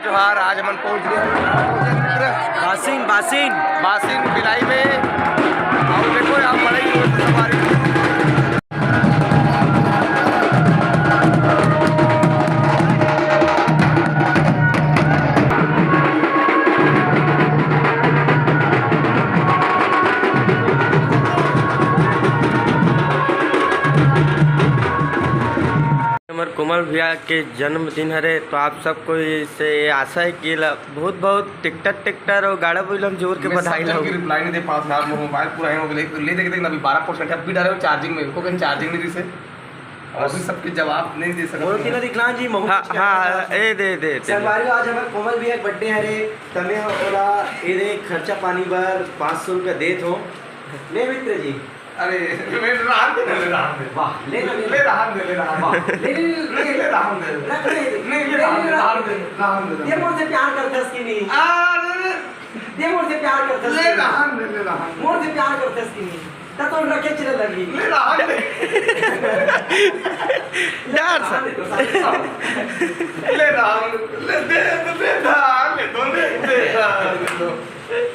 जोहार, आज हम पहुँच गए बासिन भिलाई में। और देखो आप बड़े ही सवारी कोमल भैया के जन्मदिन हरे, तो आप सबको से आशा है कि बहुत बहुत टिकटर और गाड़ा बोलम जोर के बधाई लो। रिप्लाई नहीं दे पास यार, मोबाइल पूरा हो गया ले देख देख अभी 12% अभी डाले चार्जिंग में को चार्जिंग नहीं दिसे और भी सबके जवाब नहीं दे सकते। और किना दिखला जी हां ए दे सरवारी आज हमर कोमल भैया के बर्थडे हरे, तमे ओला ए दे खर्चा पानी भर 500 रुपया देत हो ले मित्र जी। अरे मैं रात दे वाह ले रात दे वाह ले रात दे नहीं रात दे ये मोर से प्यार करतस कि नहीं? अरे ये मोर से प्यार करतस ले रात मोर से प्यार करतस कि नहीं? त तो रखे चले लगी ले रात दे यार ले रात ले दे दो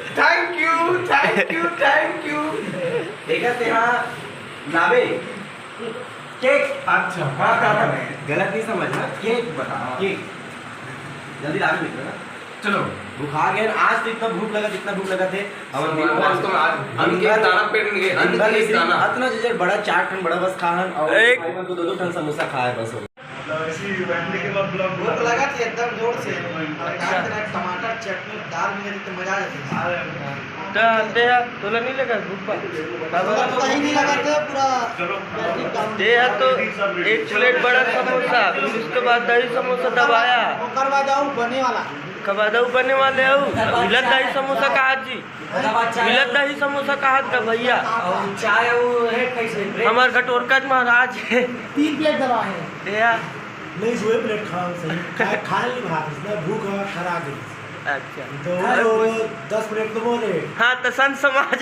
थैंक यू देखा तेरा लावे केक। अच्छा गलत नहीं समझना, केक बता केक जल्दी लावे मित्र ना। चलो बुखा गया आज तो इतना भूख लगा थे दाना पेट में इतना जजर बड़ा 4 टन बड़ा बस खाहन और एक तो 2 टन समोसा खाया बस भूख लगा थी एकदम जोर से। टमाटर चटनी दाल में तो मजा आ जाती है। तोला नहीं लगा भूख कहीं नहीं लगाते पूरा दे तो एक प्लेट बड़ा समोसा, फिर उसके बाद दही समोसा दबाया बने वाले मिलत दही समोसा कहा जी, मिलत दही समोसा कहा था भैया। चाय हमार घटोरका महाराज 3 प्लेट दबा है नहीं 2 प्लेट खाओ सही खाने नहीं भात भूख खराब है। अच्छा तो 10 प्लेट तो बोले हाँ तो संत समाज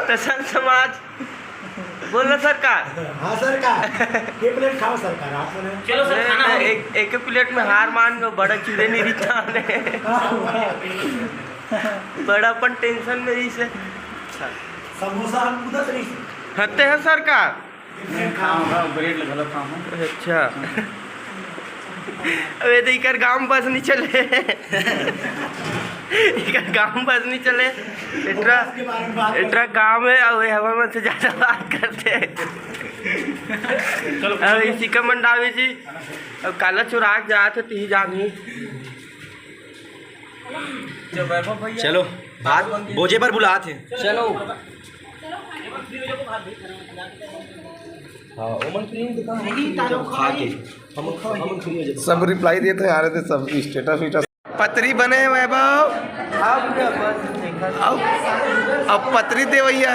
तो संत समाज बोलो सरकार। हाँ सरकार के प्लेट खाओ सरकार आप बोले चलो सर खाना एक प्लेट में हार मान लो, बड़ा चूल्हे नहीं रिता बड़ा अपन टेंशन में रही से समोसा हम उधर नहीं हते हैं सरकार ब्रेड लगा खाऊं। अच्छा अबे तो इकर गांव बस नहीं चले इकर गांव बस नहीं चले इतना गांव है और हवा में से ज्यादा बात करते चलो अब इसी का मंडावी जी अब काला चुराग जाते ती जानी। चलो बात बोझे पर बुला थे चलो सब रिप्लाई देते आ रहे थे, सब स्टेटस पत्री बने वैभव अब पत्री दे भैया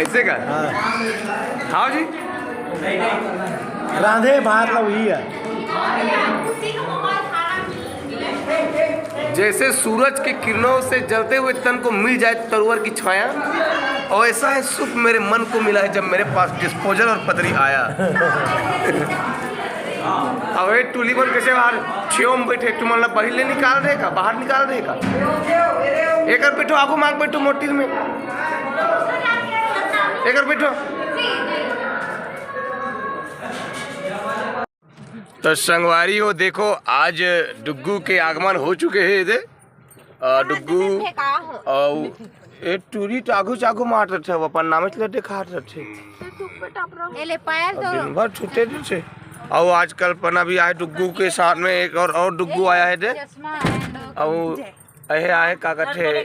ऐसे का हाँ जी राधे बाहर लो ही है। जैसे सूरज के किरणों से जलते हुए तन को मिल जाए तरुवर की छाया, और ऐसा है सुख मेरे मन को मिला है जब मेरे पास डिस्पोजल और पतरी आया। अब ये टूली बन कैसे बाहर छेव में बैठे तुम मतलब पहले निकाल देगा बाहर निकाल देगा एक बैठो आगू मांग बैठो मोटिल में एक बैठो। तो संगवारी हो देखो आज डुग्गू के आगमन हो चुके हैं इधर डुग्गू और ए टूरी टागू चागू मार रहे थे अपन नाम से देखा रहे थे दिन भर छूटे थे। और आजकल पना भी आए डुग्गू के साथ में एक और डुग्गू आया है और अहे आए का कथे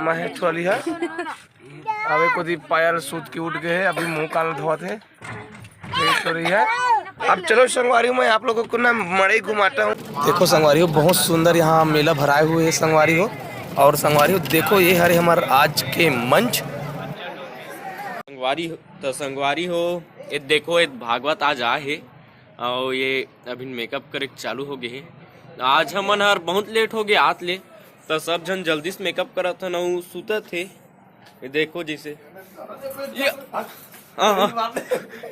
महेश वाली है अबे को दी पायल सूत की उठ गए अभी मुंह कान धोते है। अब चलो संगवारी मैं आप लोगों को ना मड़ई घुमाता हूँ। देखो संगवारी हो बहुत सुंदर यहाँ मेला भराए हुए है संगवारी हो। और संगवारी हो देखो ये हरे हमारे आज के मंच संगवारी हो ये देखो ये भागवत आज आए है और ये अभी मेकअप करे चालू हो गए है। आज हमन हर बहुत लेट हो गए आत ले तो सब जन जल्दी से मेकअप करा था ना सुते थे। ये देखो जैसे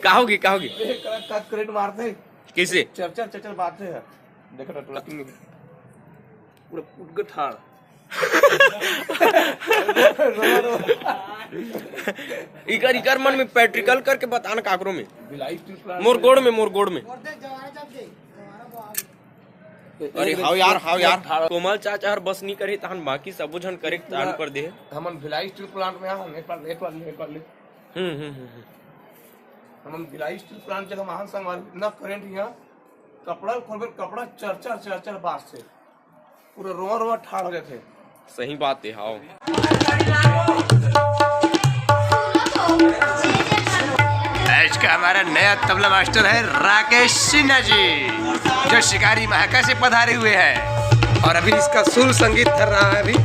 का होगी करंट मारते कैसे चर बात है। देखो ना टोला पूरा उठ ठाड़ इकर मन में पैट्रिकल करके बताना काकरो में मोर गोड़ में अरे हाउ यार कोमल चाचा हर बस नहीं करे तहन बाकी सब जन करे तान पर दे हमन भिलाई स्टील प्लांट में हम एक बार ले हमन भिलाई स्टील प्लांट जगह महान संग इतना करंट यहां कपड़ा चर बास से पूरा रोआ ठाड़ हो जाते। सही बात है। हाउ आज का हमारा नया तबला मास्टर है राकेश सिन्हा जी, जो शिकारी महाका से पधारे हुए हैं और अभी इसका सुर संगीत कर रहा है। अभी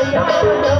Yeah.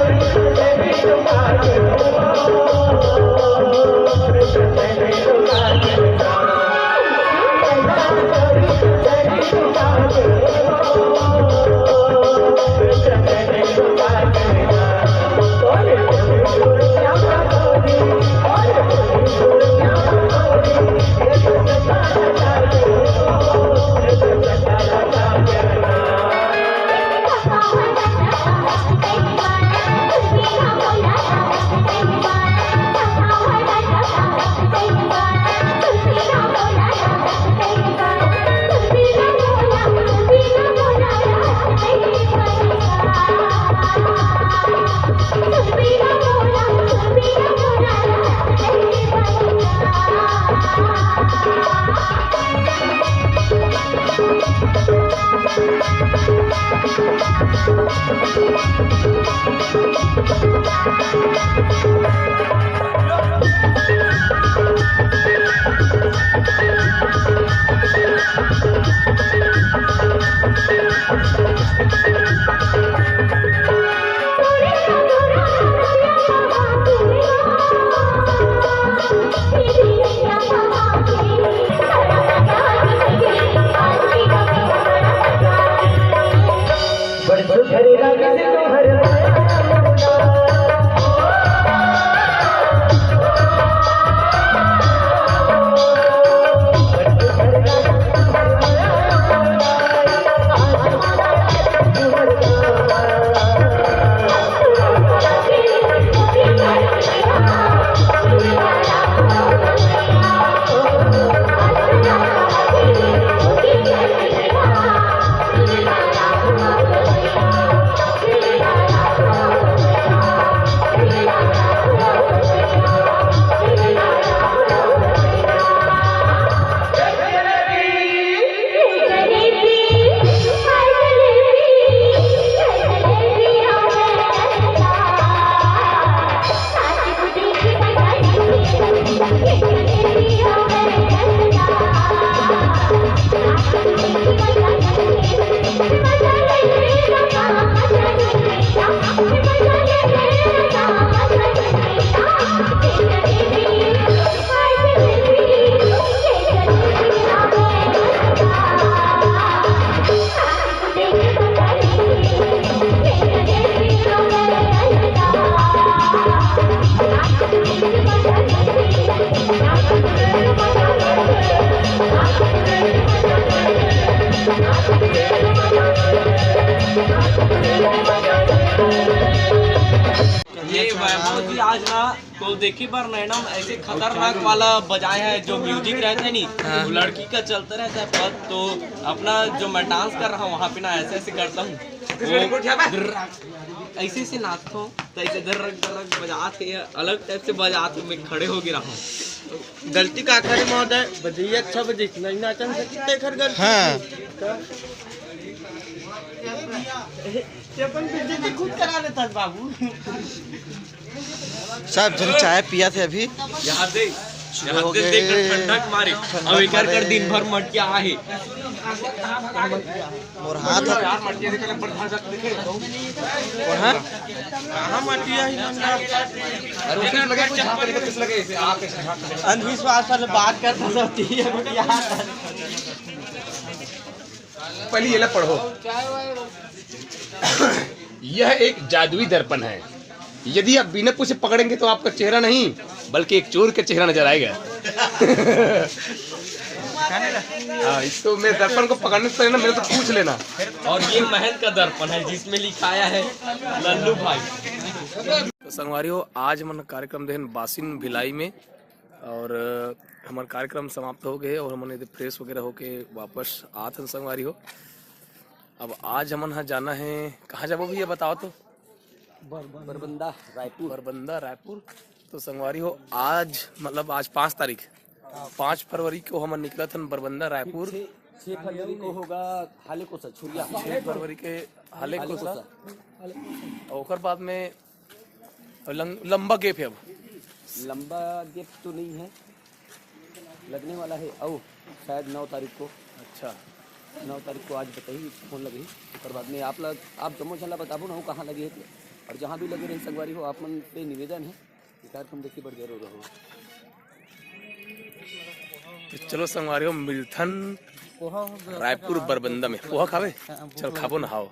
आज ना तो देखी बार नैनम ऐसे खतरनाक वाला बजाए है जो म्यूजिक रहता है नी, वो लड़की का चलता रहता है पद, तो अपना जो मैं डांस कर रहा हूँ वहाँ पे ना ऐसे ऐसे करता हूँ, ऐसे ऐसे नाचता हूँ, तो ऐसे धर्रक बजाते अलग टाइप से बजाते मैं खड़े हो गिरा हूँ। गलती का करे महोदय, बजाइए अच्छा बजे नहीं नाचन से कितने खर गलती। हाँ खुद करा लेता बाबू साहब जब चाय पिया थे अभी यहाँ से देख ठंडक मारे अब एक कर दिन भर मटिया आहे और हाथ यार मटिया देखे पर भाषा देखे कहां कहां मटिया ही अरे उसने लगा किस लगे इसे आके अंधविश्वास वाले बात करता सब यार पहले ये ला पढ़ो। यह एक जादुई दर्पण है, यदि आप बिना पूछे पकड़ेंगे तो आपका चेहरा नहीं बल्कि एक चोर का चेहरा नजर आएगा। इसको मैं दर्पण को पकड़ने से ना मेरे तो पूछ लेना। और ये महल का दर्पण है जिसमें लिखाया है लल्लू भाई। तो संगवारियों आज मन कार्यक्रम देहन बासिन भिलाई में और हमारा कार्यक्रम समाप्त हो गए और हमने फ्रेश वगैरह होके वापस आते हैं संगवारियों। अब आज हमन यहाँ जाना है, कहाँ जाबो भैया बताओ तो? बरबंदा रायपुर। तो संगवारी हो आज मतलब आज 5 तारीख 5 फरवरी को हम निकला था बरबंदा रायपुर। 6 फरवरी को होगा हाले को छुरिया 6 फरवरी के हाले को और बाद में लंबा गेप है। अब लंबा गेप तो नहीं है, लगने वाला है और शायद 9 तारीख को। अच्छा 9 तारीख को आज बताइए फोन लगी और बाद में आप जम्मू चला बताबो ना कहाँ लगे है और जहाँ भी लगे रही संगवारी हो आप मन पे निवेदन है कार्यक्रम देखिए बड़ जरूर रहो। तो चलो संगवारी हो मिलथन रायपुर बरबंदा में पोहा खावे, चल खाबो नहाओ।